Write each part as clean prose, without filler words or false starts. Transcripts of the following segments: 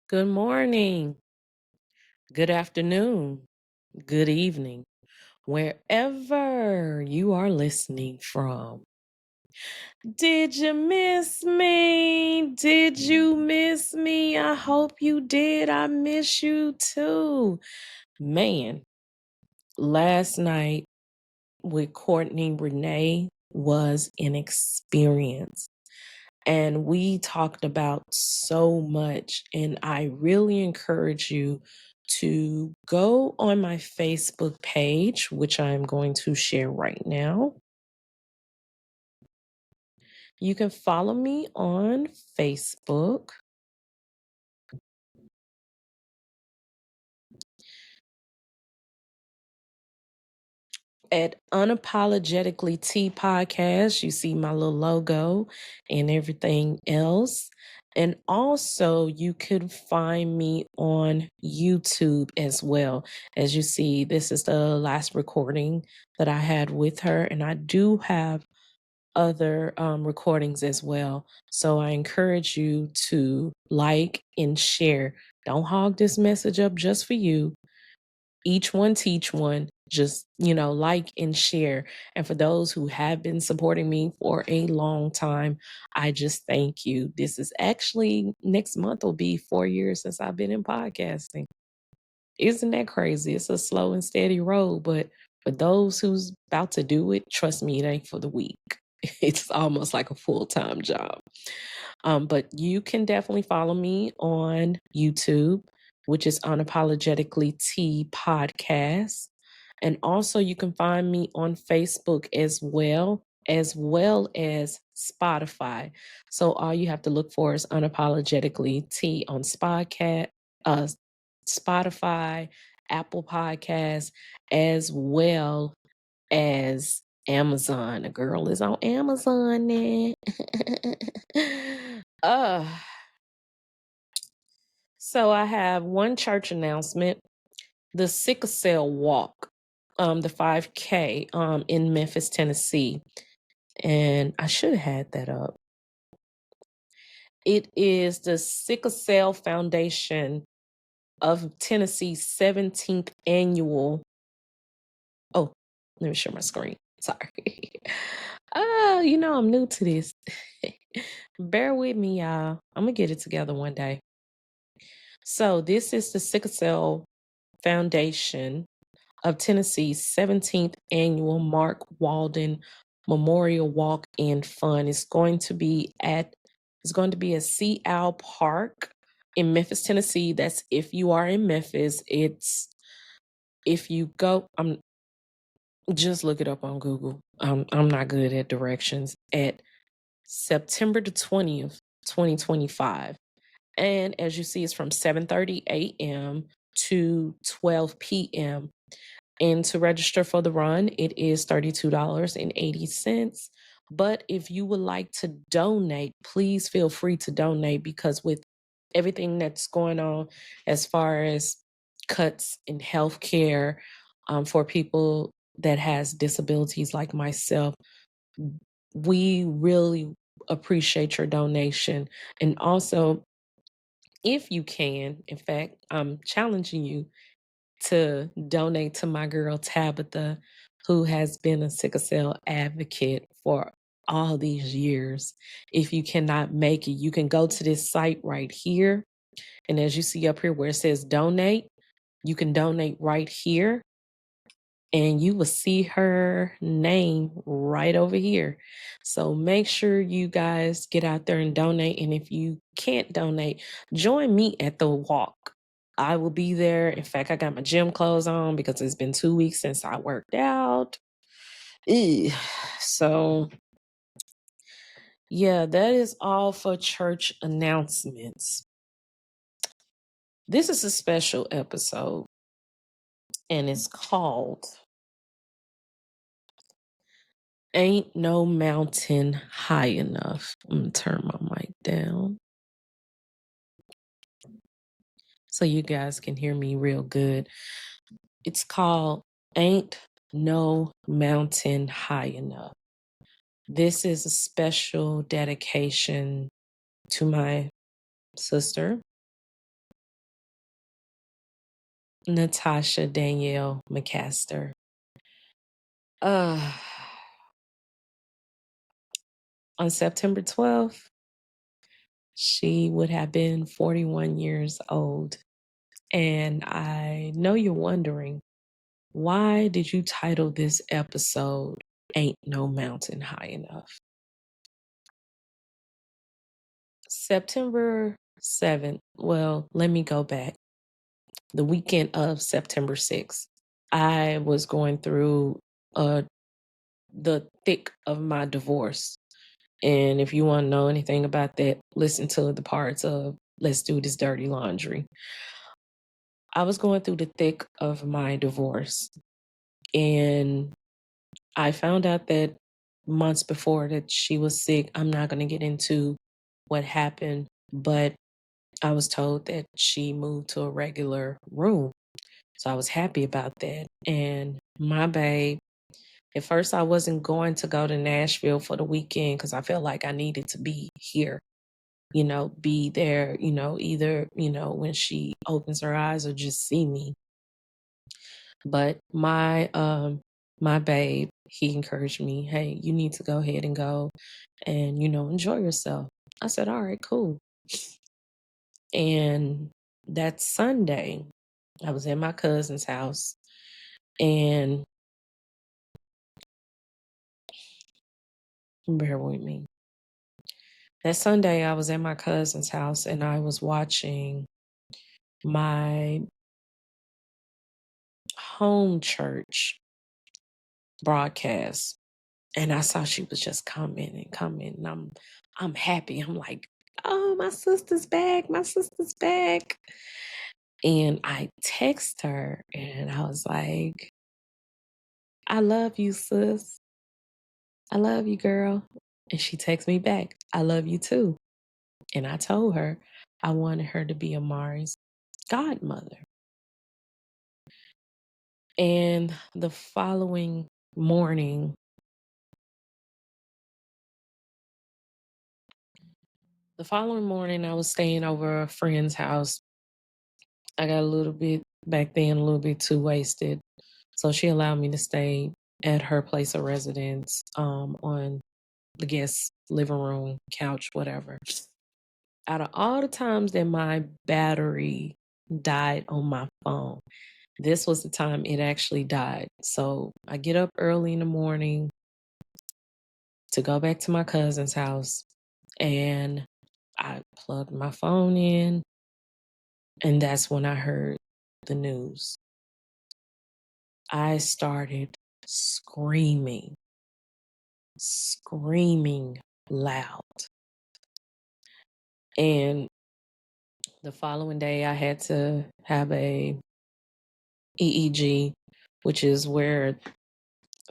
Good morning, good afternoon, good evening, wherever you are listening from. Did you miss me? Did you miss me? I hope you did. I miss you too. Man, last night with Courtney Renee was an experience. And we talked about so much. And I really encourage you to go on my Facebook page, which I'm going to share right now. You can follow me on Facebook at Unapologetically Tea Podcast. You see my little logo and everything else. And also, you could find me on YouTube as well. As you see, this is the last recording that I had with her, and I do have other recordings as well. So I encourage you to like and share. Don't hog this message up just for you. Each one teach one. Just, like and share. And for those who have been supporting me for a long time, I just thank you. This is actually next month will be 4 years since I've been in podcasting. Isn't that crazy? It's a slow and steady road, but for those who's about to do it, trust me, it ain't for the weak. It's almost like a full-time job. But you can definitely follow me on YouTube, which is Unapologetically Tea Podcast. And also you can find me on Facebook as well as Spotify. So all you have to look for is Unapologetically Tea on uh, Spotify, Apple Podcasts, as well as Amazon. A girl is on Amazon now. uh, so I have one church announcement. The Sickle Cell Walk, the 5K in Memphis, Tennessee. And I should have had that up. It is the Sickle Cell Foundation of Tennessee's 17th annual. Oh, let me share my screen. Sorry. I'm new to this. Bear with me, y'all. I'm going to get it together one day. So, this is the Sickle Cell Foundation of Tennessee's 17th annual Mark Walden Memorial Walk and Fun. It's going to be at Sea Owl Park in Memphis, Tennessee. That's if you are in Memphis. It's if you go, just look it up on Google. I'm not good at directions. At September the 20th, 2025. And as you see, it's from 7:30 a.m. to 12 p.m. And to register for the run, it is $32.80. But if you would like to donate, please feel free to donate, because with everything that's going on as far as cuts in healthcare for people that has disabilities like myself, we really appreciate your donation. And also, if you can, in fact, I'm challenging you to donate to my girl Tabitha, who has been a sickle cell advocate for all these years. If you cannot make it, you can go to this site right here. And as you see up here where it says donate, you can donate right here, and you will see her name right over here. So make sure you guys get out there and donate. And if you can't donate, join me at the walk. I will be there. In fact, I got my gym clothes on because it's been 2 weeks since I worked out. Ew. So, yeah, that is all for church announcements. This is a special episode, and it's called Ain't No Mountain High Enough. I'm going to turn my mic down so you guys can hear me real good. It's called Ain't No Mountain High Enough. This is a special dedication to my sister, Natasha Danielle McCaster. Uh, on September 12th, she would have been 41 years old. And I know you're wondering, why did you title this episode Ain't No Mountain High Enough? September 7th, well, let me go back. The weekend of September 6th, I was going through the thick of my divorce. And if you want to know anything about that, listen to the parts of Let's Do This Dirty Laundry. I was going through the thick of my divorce, and I found out that months before that she was sick. I'm not going to get into what happened, but I was told that she moved to a regular room. So I was happy about that. And my babe, at first I wasn't going to go to Nashville for the weekend because I felt like I needed to be here, be there, either, when she opens her eyes or just see me. But my babe, he encouraged me, hey, you need to go ahead and go and, enjoy yourself. I said, all right, cool. And that Sunday, I was at my cousin's house, and bear with me. That Sunday, I was at my cousin's house and I was watching my home church broadcast, and I saw she was just coming and coming, and I'm happy. I'm like, oh, my sister's back. My sister's back. And I text her and I was like, I love you, sis. I love you, girl. And she texts me back, I love you too. And I told her I wanted her to be Amari's godmother. And the following morning, I was staying over a friend's house. I got back then, a little bit too wasted. So she allowed me to stay at her place of residence, on the guest living room, couch, whatever. Out of all the times that my battery died on my phone, this was the time it actually died. So I get up early in the morning to go back to my cousin's house, and I plugged my phone in, and that's when I heard the news. I started screaming loud. And the following day, I had to have a EEG, which is where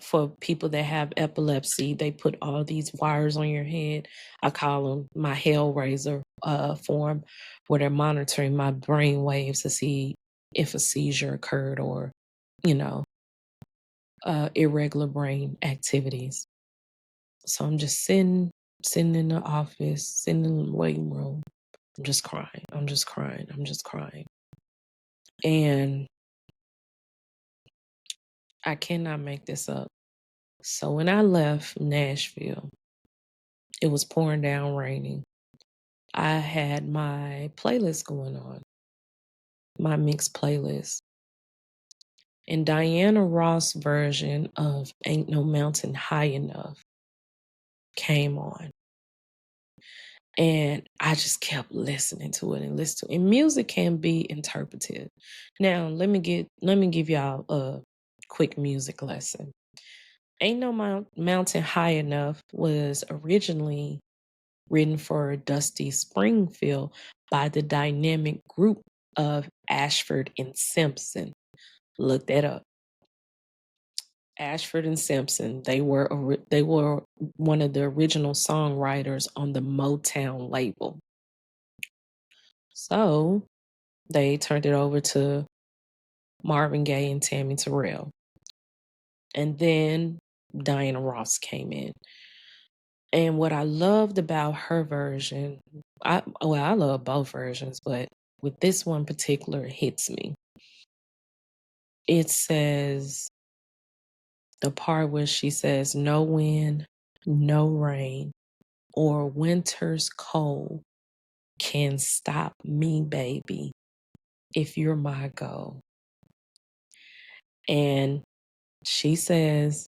for people that have epilepsy, they put all these wires on your head. I call them my Hellraiser form, where they're monitoring my brain waves to see if a seizure occurred or, you know, irregular brain activities. So I'm just sitting in the office, sitting in the waiting room. I'm just crying. I'm just crying. I'm just crying. And I cannot make this up. So when I left Nashville, it was pouring down raining. I had my playlist going on, my mixed playlist. And Diana Ross' version of Ain't No Mountain High Enough came on. And I just kept listening to it and listening to it. And music can be interpretive. Now, let me give y'all a quick music lesson. Ain't No Mountain High Enough was originally written for Dusty Springfield by the dynamic group of Ashford and Simpson. Look that up. Ashford and Simpson. They were one of the original songwriters on the Motown label. So they turned it over to Marvin Gaye and Tammy Terrell. And then Diana Ross came in. And what I loved about her version, I love both versions, but with this one particular, it hits me. It says, the part where she says, no wind, no rain, or winter's cold can stop me, baby, if you're my goal. And she says,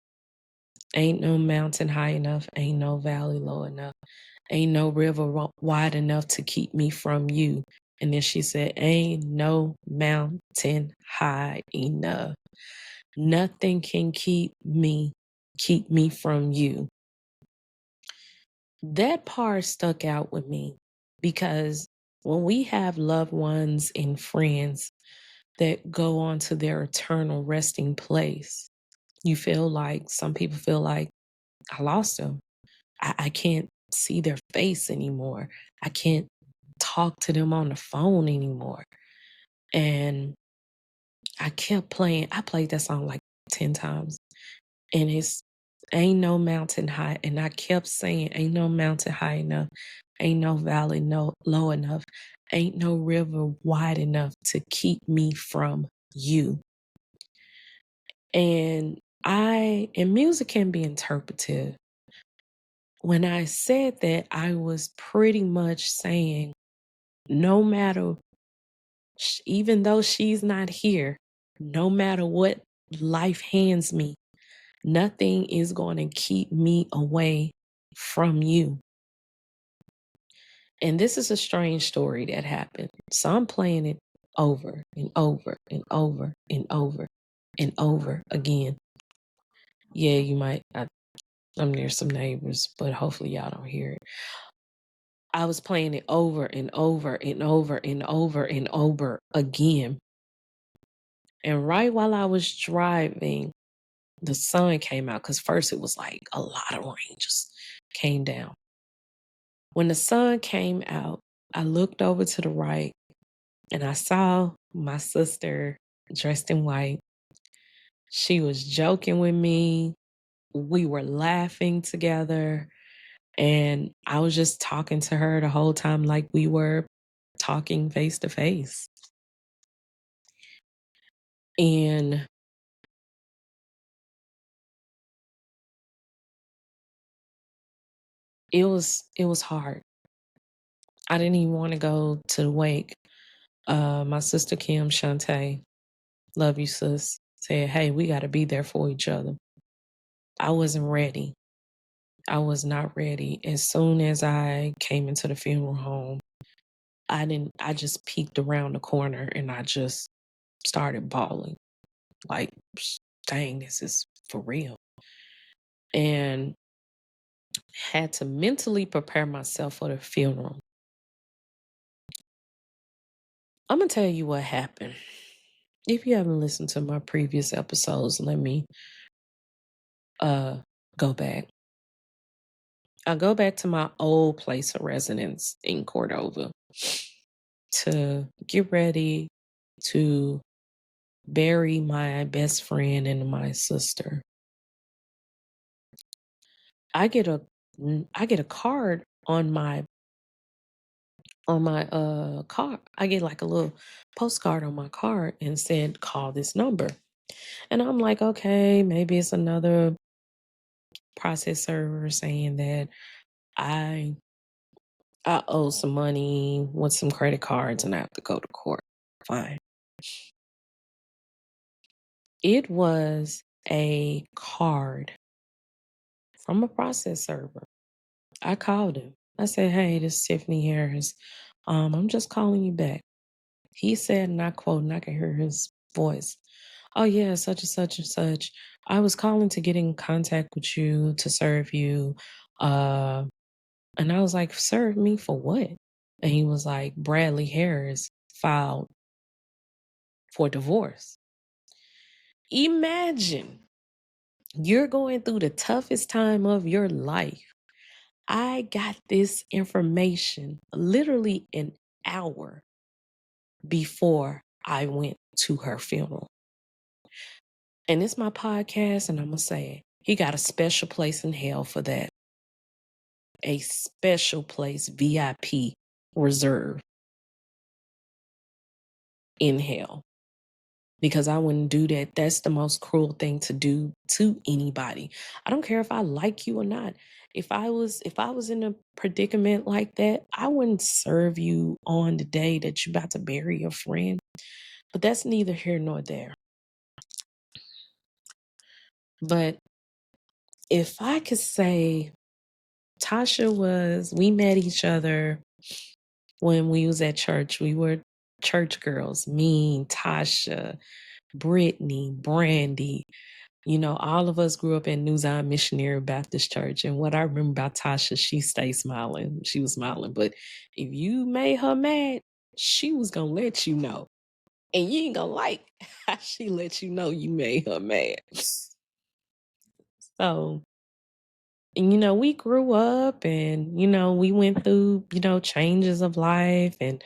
ain't no mountain high enough, ain't no valley low enough, ain't no river wide enough to keep me from you. And then she said, ain't no mountain high enough. Nothing can keep me from you. That part stuck out with me because when we have loved ones and friends that go on to their eternal resting place, you feel like, some people feel like, I lost them. I can't see their face anymore. I can't talk to them on the phone anymore. And I kept playing. I played that song like 10 times. And it's ain't no mountain high. And I kept saying, ain't no mountain high enough. Ain't no valley low enough. Ain't no river wide enough to keep me from you. And music can be interpretive. When I said that, I was pretty much saying, no matter, even though she's not here, no matter what life hands me, nothing is going to keep me away from you. And this is a strange story that happened. So I'm playing it over and over and over and over and over again. Yeah, you might. I'm near some neighbors, but hopefully y'all don't hear it. I was playing it over and over and over and over and over again. And right while I was driving, the sun came out, because first it was like a lot of rain just came down. When the sun came out, I looked over to the right and I saw my sister dressed in white. She was joking with me. We were laughing together. And I was just talking to her the whole time like we were talking face to face. And it was hard. I didn't even want to go to the wake. My sister Kim Shantae, love you sis, said, hey, we got to be there for each other. I wasn't ready. I was not ready. As soon as I came into the funeral home, I just peeked around the corner and I just started bawling. Like, dang, this is for real. And had to mentally prepare myself for the funeral. I'm going to tell you what happened. If you haven't listened to my previous episodes, let me go back. I go back to my old place of residence in Cordova to get ready to bury my best friend and my sister. I get a card on my car. I get like a little postcard on my card and said, call this number. And I'm like, okay, maybe it's another process server saying that I owe some money with some credit cards and I have to go to court. Fine. It was a card from a process server. I called him. I said, hey, this is Tiffany Harris. I'm just calling you back. He said, and I quote, and I can hear his voice. Oh, yeah, such and such and such. I was calling to get in contact with you to serve you. And I was like, serve me for what? And he was like, Bradley Harris filed for divorce. Imagine you're going through the toughest time of your life. I got this information literally an hour before I went to her funeral. And it's my podcast, and I'm going to say it. He got a special place in hell for that. A special place, VIP, reserved in hell. because I wouldn't do that. That's the most cruel thing to do to anybody. I don't care if I like you or not. If I was in a predicament like that, I wouldn't serve you on the day that you're about to bury your friend. But that's neither here nor there. But if I could say we met each other when we was at church. We were church girls, me, Tasha, Brittany, Brandy. All of us grew up in New Zion Missionary Baptist Church. And what I remember about Tasha, she stayed smiling. She was smiling. But if you made her mad, she was going to let you know. And you ain't going to like how she let you know you made her mad. So, and, we grew up and, we went through, changes of life. And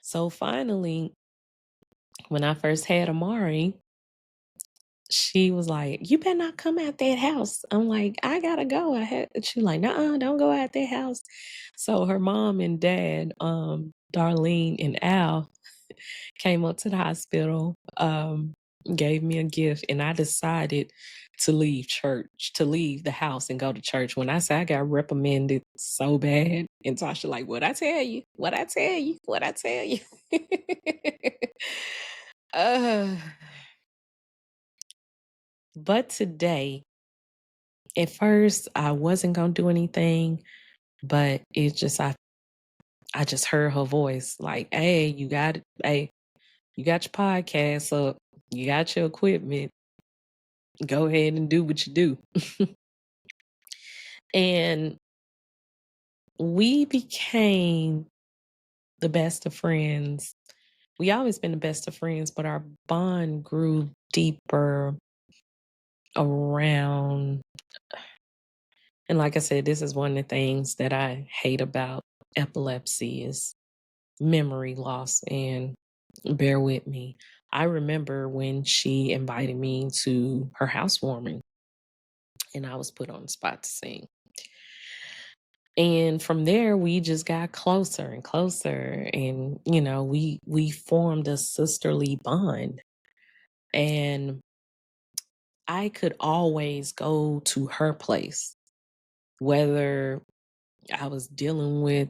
so finally, when I first had Amari, she was like, "You better not come out that house." I'm like, "I gotta go." She like, "Nuh-uh, don't go out that house." So her mom and dad, Darlene and Al, came up to the hospital, gave me a gift, and I decided to leave church, to leave the house and go to church. When I say I got reprimanded so bad, and Tasha like, "What I tell you? What I tell you? What I tell you?" uh, but today, at first, I wasn't gonna do anything, but I just heard her voice like, "Hey, you got your podcast up, you got your equipment, go ahead and do what you do." And we became the best of friends. We always been the best of friends, but our bond grew deeper around. And like I said, this is one of the things that I hate about epilepsy is memory loss. And bear with me. I remember when she invited me to her housewarming and I was put on the spot to sing. And from there we just got closer and closer, and we formed a sisterly bond. And I could always go to her place, whether I was dealing with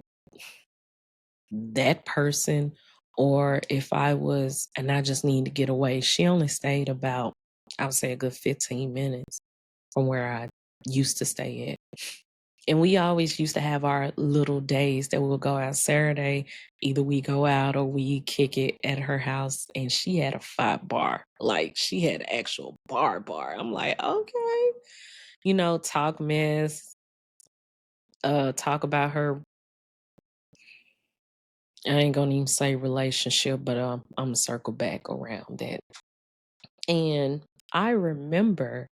that person or if and I just need to get away. She only stayed about, I would say, a good 15 minutes from where I used to stay at. And we always used to have our little days that we'll go out Saturday. Either we go out or we kick it at her house. And she had a 5 bar. Like, she had an actual bar. I'm like, okay. Talk mess, talk about her. I ain't gonna even say relationship, but I'm gonna circle back around that. And I remember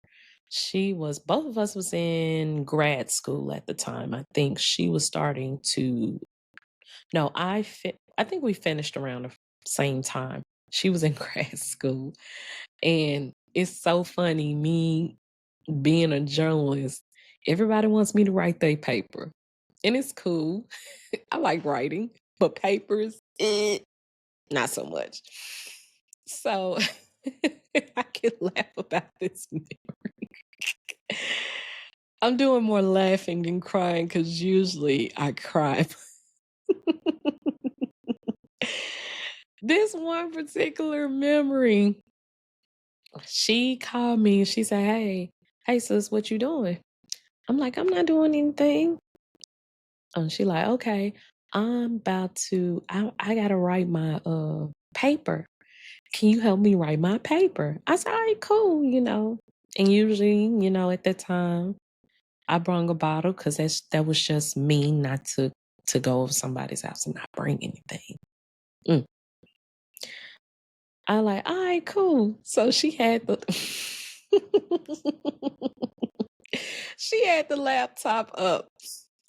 both of us was in grad school at the time. I think she was starting to, no, I think we finished around the same time. She was in grad school. And it's so funny, me being a journalist, everybody wants me to write their paper. And it's cool. I like writing, but papers, not so much. So I can laugh about this memory. I'm doing more laughing than crying because usually I cry. This one particular memory, she called me and she said, hey sis, what you doing? I'm like, I'm not doing anything. And she like, okay, I gotta write my paper. Can you help me write my paper? I said, all right, cool. And usually, at that time, I brung a bottle because that was just me not to go over somebody's house and not bring anything. Mm. I like, all right, cool. So she had the she had the laptop up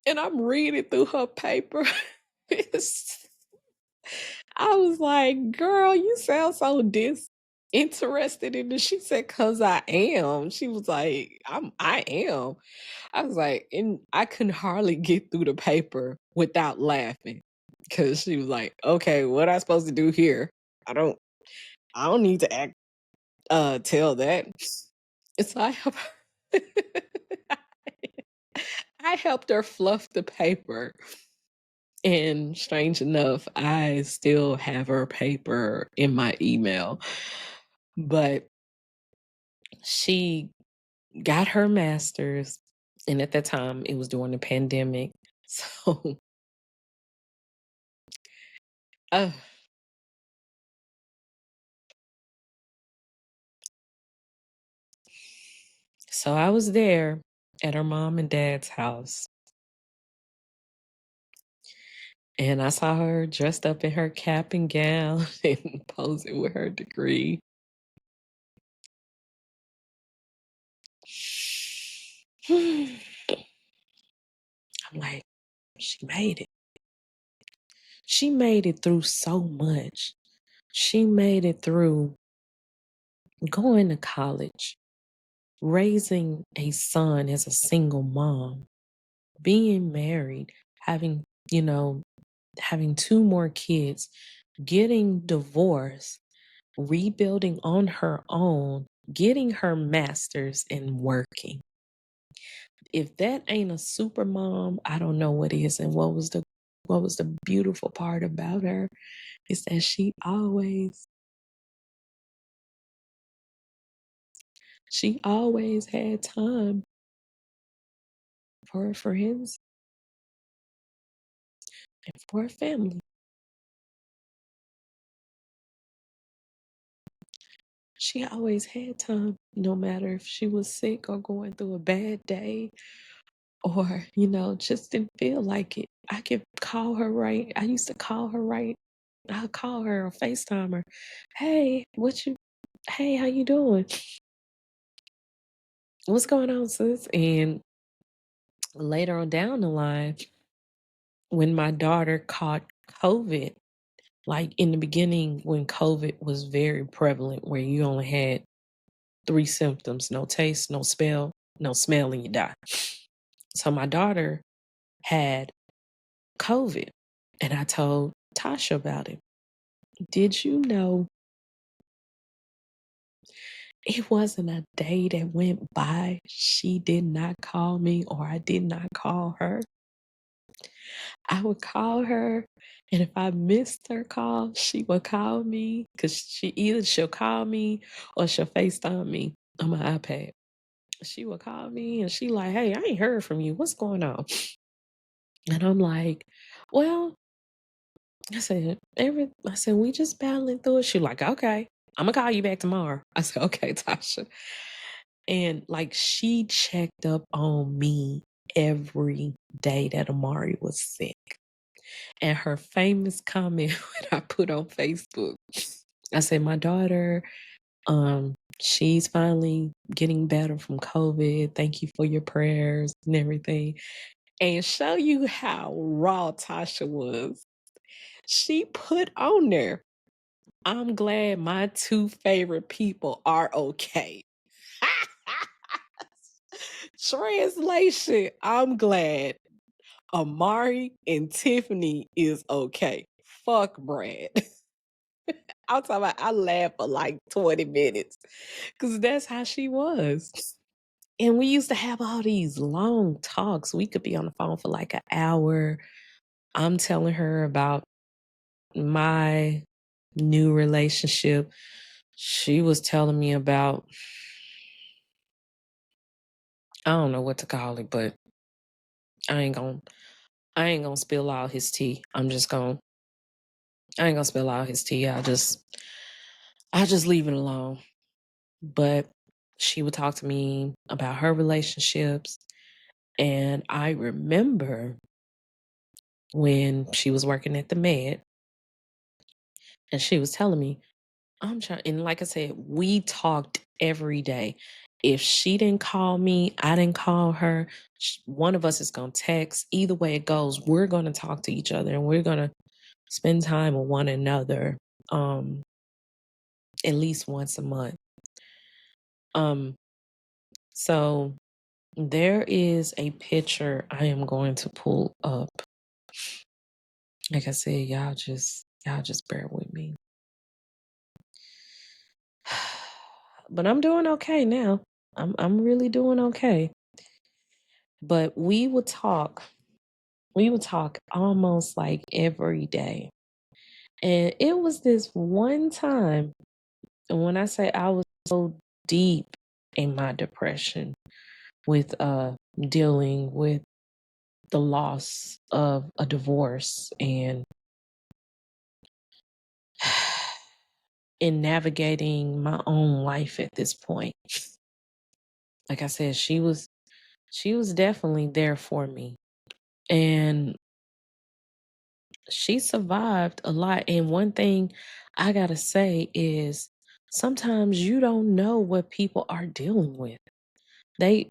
and I'm reading through her paper. I was like, girl, you sound so disinterested in this. She said, cause I am. She was like, I am. I was like, and I couldn't hardly get through the paper without laughing. Cause she was like, okay, what I supposed to do here? I don't I don't need to tell that. So I helped her fluff the paper. And strange enough, I still have her paper in my email. But she got her master's, and at that time, it was during the pandemic. So, uh, so I was there at her mom and dad's house, and I saw her dressed up in her cap and gown and posing with her degree. I'm like, she made it. She made it through so much. She made it through going to college, raising a son as a single mom, being married, having, you know, having two more kids, getting divorced, rebuilding on her own, getting her master's, and working. If that ain't a super mom, I don't know what is. And what was the beautiful part about her is that she always had time for her friends and for her family. She always had time, no matter if she was sick or going through a bad day or, just didn't feel like it. I could call her right. I used to call her right. I'll call her or FaceTime her. Hey, how you doing? What's going on, sis? And later on down the line, when my daughter caught COVID, like in the beginning when COVID was very prevalent, where you only had three symptoms: no taste, no smell, and you die. So my daughter had COVID, and I told Tasha about it. Did you know it wasn't a day that went by she did not call me or I did not call her? I would call her, and if I missed her call, she would call me because she'll call me or she'll FaceTime me on my iPad. She would call me and she like, "Hey, I ain't heard from you. What's going on?" And I'm like, "Well," I said, "We just battling through it." She like, "Okay, I'm gonna call you back tomorrow." I said, "Okay, Tasha." And like she checked up on me every day that Amari was sick. And her famous comment when I put on Facebook, I said, "My daughter, she's finally getting better from COVID. Thank you for your prayers and everything." And show you how raw Tasha was. She put on there, "I'm glad my two favorite people are okay." Translation: I'm glad Amari and Tiffany is okay. Fuck Brad. I'm talking about I laughed for like 20 minutes because that's how she was. And we used to have all these long talks. We could be on the phone for like an hour. I'm telling her about my new relationship. She was telling me about, I don't know what to call it, but I ain't gonna I ain't gonna spill all his tea. I ain't gonna spill all his tea. I'll just leave it alone. But she would talk to me about her relationships. And I remember when she was working at the Med and she was telling me, I'm trying, and like I said, we talked every day. If she didn't call me, I didn't call her. One of us is going to text. Either way it goes, we're going to talk to each other and we're going to spend time with one another um, at least once a month. Um, so there is a picture I am going to pull up. Like I said, y'all just bear with me. but I'm doing okay now. I'm really doing okay. But we would talk almost like every day. And it was this one time, and when I say I was so deep in my depression with dealing with the loss of a divorce and in navigating my own life at this point. Like I said, she was definitely there for me. And she survived a lot. And one thing I gotta say is sometimes you don't know what people are dealing with. They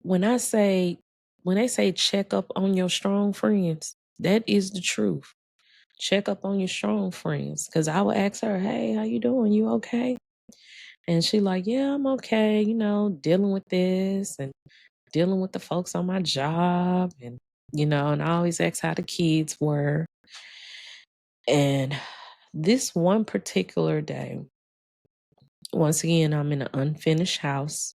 when I say when they say check up on your strong friends, that is the truth. Check up on your strong friends. Cause I would ask her, hey, how you doing? You okay? And she like, yeah, I'm okay, dealing with this and dealing with the folks on my job and I always ask how the kids were. And this one particular day, once again, I'm in an unfinished house.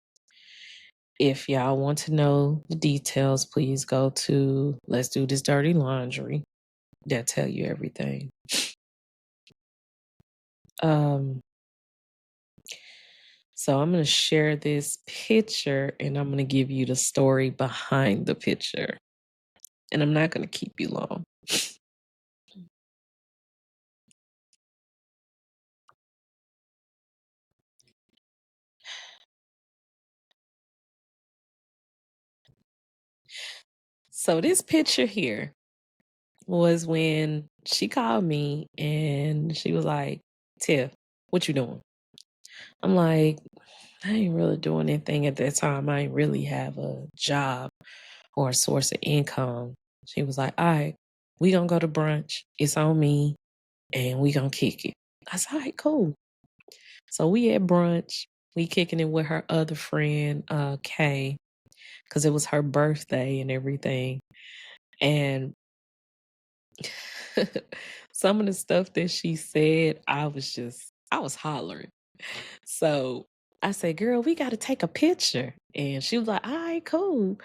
If y'all want to know the details, please go to Let's Do This Dirty Laundry. They'll tell you everything. Um, so I'm going to share this picture and I'm going to give you the story behind the picture. And I'm not going to keep you long. So this picture here was when she called me and she was like, Tiff, what you doing? I'm like, I ain't really doing anything at that time. I ain't really have a job or a source of income. She was like, all right, we gonna go to brunch. It's on me and we gonna kick it. I said, all right, cool. So we at brunch. We kicking it with her other friend, Kay, because it was her birthday and everything. And some of the stuff that she said, I was hollering. So I said, girl, we got to take a picture. And she was like, all right, cool.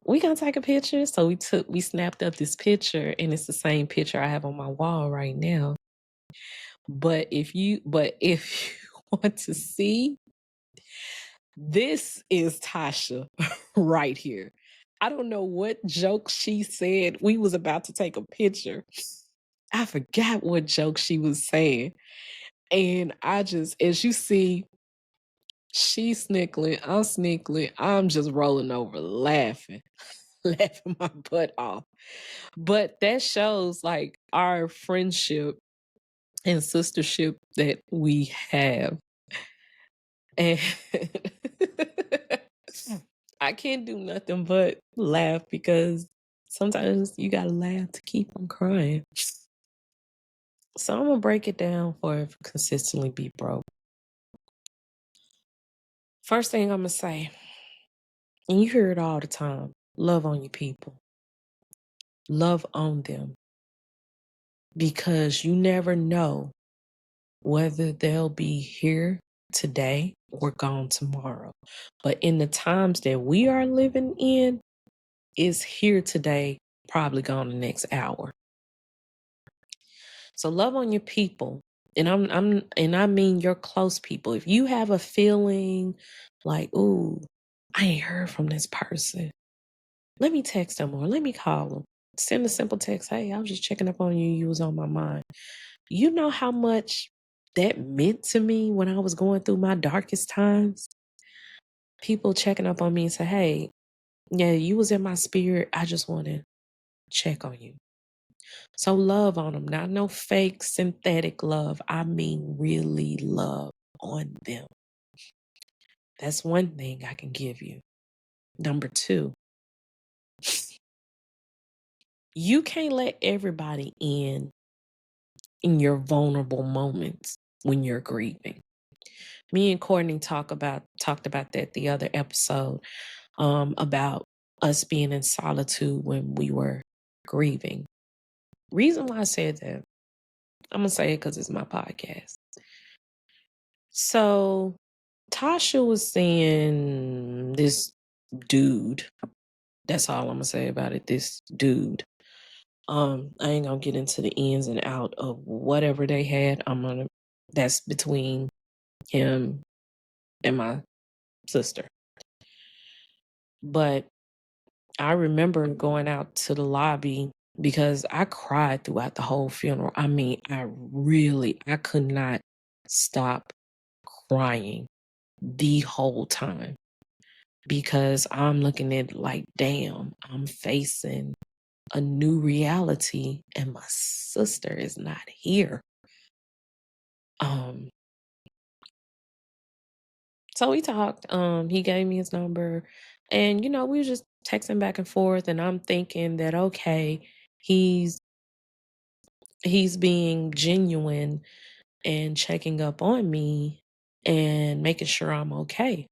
We gonna take a picture. So we snapped up this picture and it's the same picture I have on my wall right now. But if you want to see, this is Tasha right here. I don't know what joke she said. We was about to take a picture. I forgot what joke she was saying. And as you see, she's snickling, I'm snickling, I'm just rolling over laughing, laughing my butt off. But that shows like our friendship and sistership that we have. And I can't do nothing but laugh because sometimes you gotta laugh to keep from crying. So I'm gonna break it down for consistently be broke. First thing I'm gonna say, and you hear it all the time, love on your people. Love on them. Because you never know whether they'll be here today or gone tomorrow. But in the times that we are living in, is here today, probably gone the next hour. So love on your people. And I mean your close people. If you have a feeling like, ooh, I ain't heard from this person, let me text them or let me call them. Send a simple text. Hey, I was just checking up on you. You was on my mind. You know how much that meant to me when I was going through my darkest times? People checking up on me and say, hey, yeah, you was in my spirit. I just want to check on you. So love on them. Not no fake synthetic love. I mean really love on them. That's one thing I can give you. Number two, you can't let everybody in your vulnerable moments when you're grieving. Me and Courtney talked about that the other episode, about us being in solitude when we were grieving. Reason why I said that, I'm gonna say it because it's my podcast. So Tasha was saying this dude. That's all I'm gonna say about it. This dude. I ain't gonna get into the ins and out of whatever they had. That's between him and my sister. But I remember going out to the lobby because I cried throughout the whole funeral. I mean, I could not stop crying the whole time because I'm looking at like, damn, I'm facing a new reality and my sister is not here. Um, so we talked. He gave me his number, and we were just texting back and forth. And I'm thinking that okay, he's he's being genuine and checking up on me and making sure I'm okay.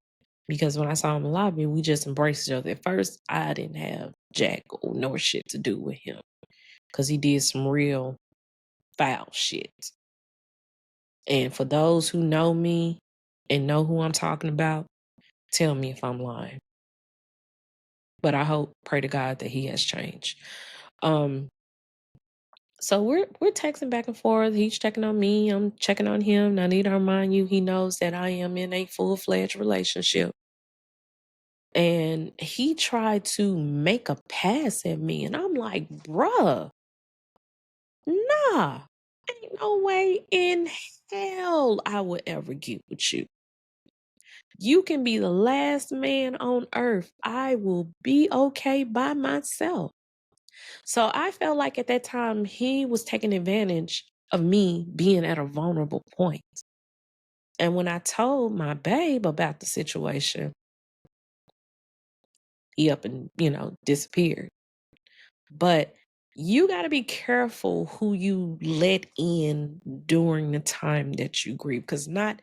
Because when I saw him in the lobby, we just embraced each other. At first, I didn't have jack or nor shit to do with him because he did some real foul shit. And for those who know me and know who I'm talking about, tell me if I'm lying. But I hope, pray to God that he has changed. Um, so we're texting back and forth. He's checking on me. I'm checking on him. Now, I need to remind you, he knows that I am in a full-fledged relationship. And he tried to make a pass at me. And I'm like, bruh, nah. Ain't no way in hell I would ever get with you. You can be the last man on earth. I will be okay by myself. So I felt like at that time he was taking advantage of me being at a vulnerable point. And when I told my babe about the situation, he up and, disappeared. But you got to be careful who you let in during the time that you grieve, because not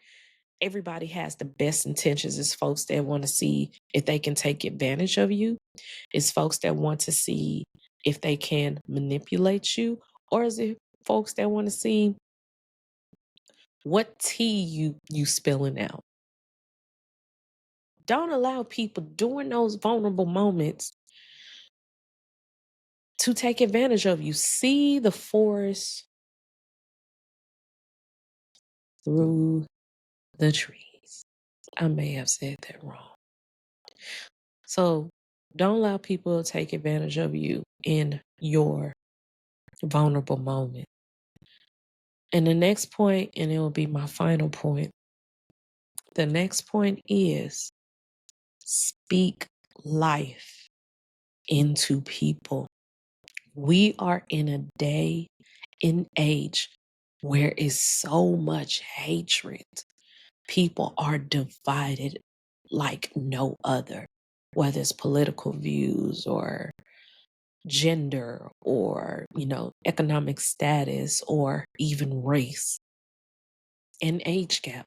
everybody has the best intentions. It's folks that want to see if they can take advantage of you. It's folks that want to see if they can manipulate you, or is it folks that want to see what tea you spilling out? Don't allow people during those vulnerable moments to take advantage of you. See the forest through the trees. I may have said that wrong. So don't allow people to take advantage of you in your vulnerable moment. And the next point, and it will be my final point, the next point is speak life into people. We are in a day and age where is so much hatred. People are divided like no other, whether it's political views or gender or, economic status or even race and age gap.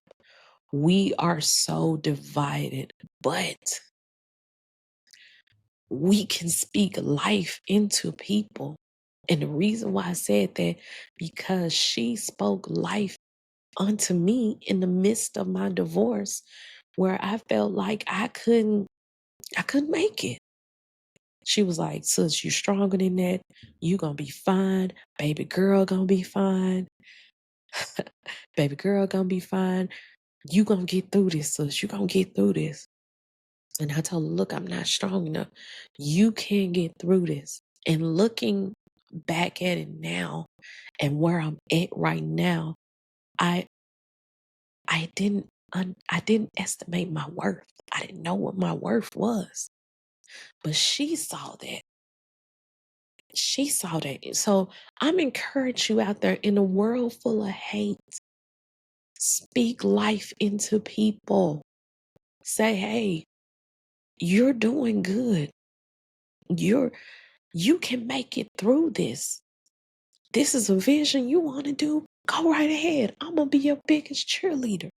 We are so divided, but we can speak life into people. And the reason why I said that, because she spoke life unto me in the midst of my divorce, where I felt like I couldn't make it. She was like, sis, you stronger than that. You gonna be fine. Baby girl gonna be fine. Baby girl gonna be fine. You gonna get through this, sis. You gonna get through this. And I told her, look, I'm not strong enough. You can get through this. And looking back at it now and where I'm at right now, I didn't estimate my worth. I didn't know what my worth was. But she saw that. She saw that. So I'm encouraging you out there in a world full of hate. Speak life into people. Say, hey, you're doing good. You can make it through this. This is a vision you want to do. Go right ahead. I'm going to be your biggest cheerleader.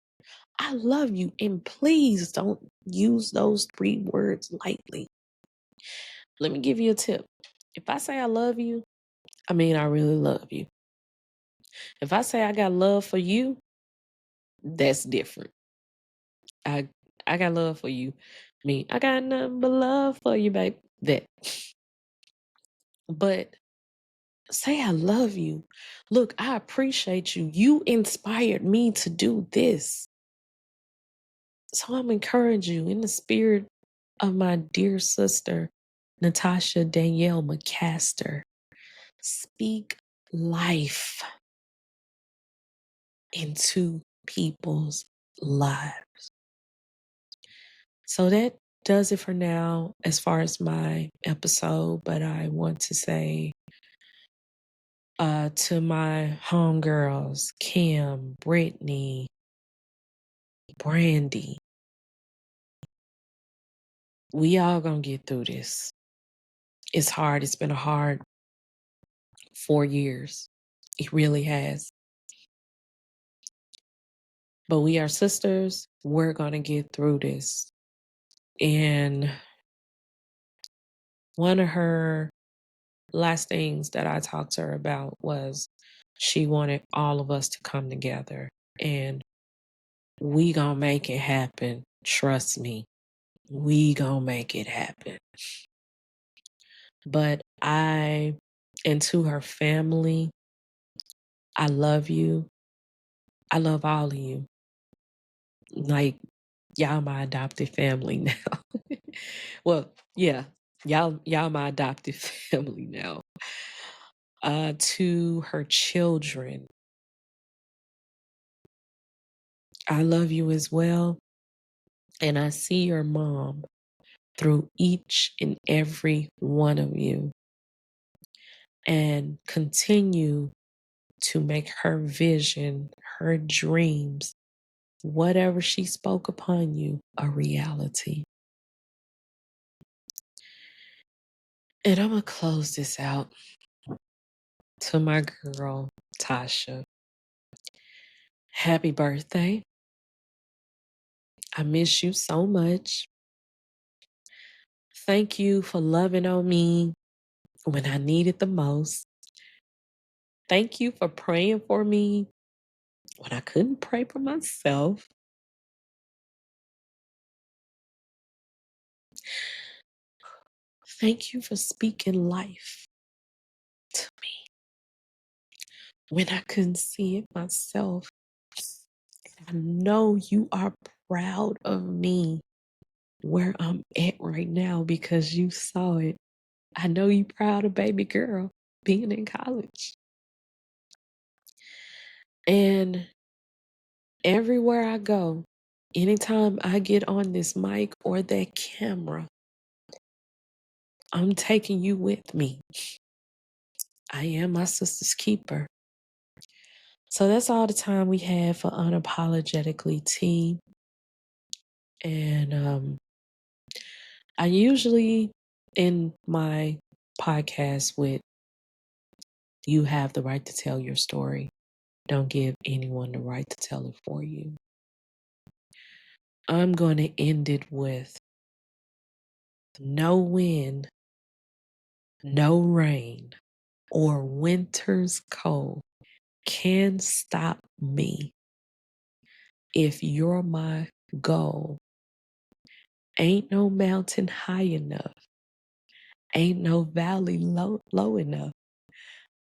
I love you. And please don't use those 3 words lightly. Let me give you a tip. If I say I love you, I mean I really love you. If I say I got love for you, that's different. I I got love for you. Me, I got nothing but love for you, babe. That. But say I love you. Look, I appreciate you. You inspired me to do this. So I'm encouraging you in the spirit of my dear sister, Natasha Danielle McCaster. Speak life into people's lives. So that does it for now as far as my episode. But I want to say to my homegirls, Kim, Brittany, Brandy, we all gonna get through this. It's hard. It's been a hard 4 years. It really has. But we are sisters. We're gonna get through this. And one of her last things that I talked to her about was she wanted all of us to come together. And we gonna make it happen. Trust me. We gonna make it happen. But and to her family, I love you. I love all of you. Like, y'all my adopted family now. Well, yeah, y'all my adopted family now. To her children, I love you as well. And I see your mom through each and every one of you. And continue to make her vision, her dreams, whatever she spoke upon you, a reality. And I'm going to close this out to my girl, Tasha. Happy birthday. I miss you so much. Thank you for loving on me when I needed the most. Thank you for praying for me when I couldn't pray for myself. Thank you for speaking life to me when I couldn't see it myself. I know you are proud of me where I'm at right now because you saw it. I know you proud of baby girl being in college. And everywhere I go, anytime I get on this mic or that camera, I'm taking you with me. I am my sister's keeper. So that's all the time we have for Unapologetically Tea. And I usually end my podcast with, you have the right to tell your story. Don't give anyone the right to tell it for you. I'm going to end it with, no wind, no rain, or winter's cold can stop me. If you're my goal, ain't no mountain high enough, ain't no valley low enough.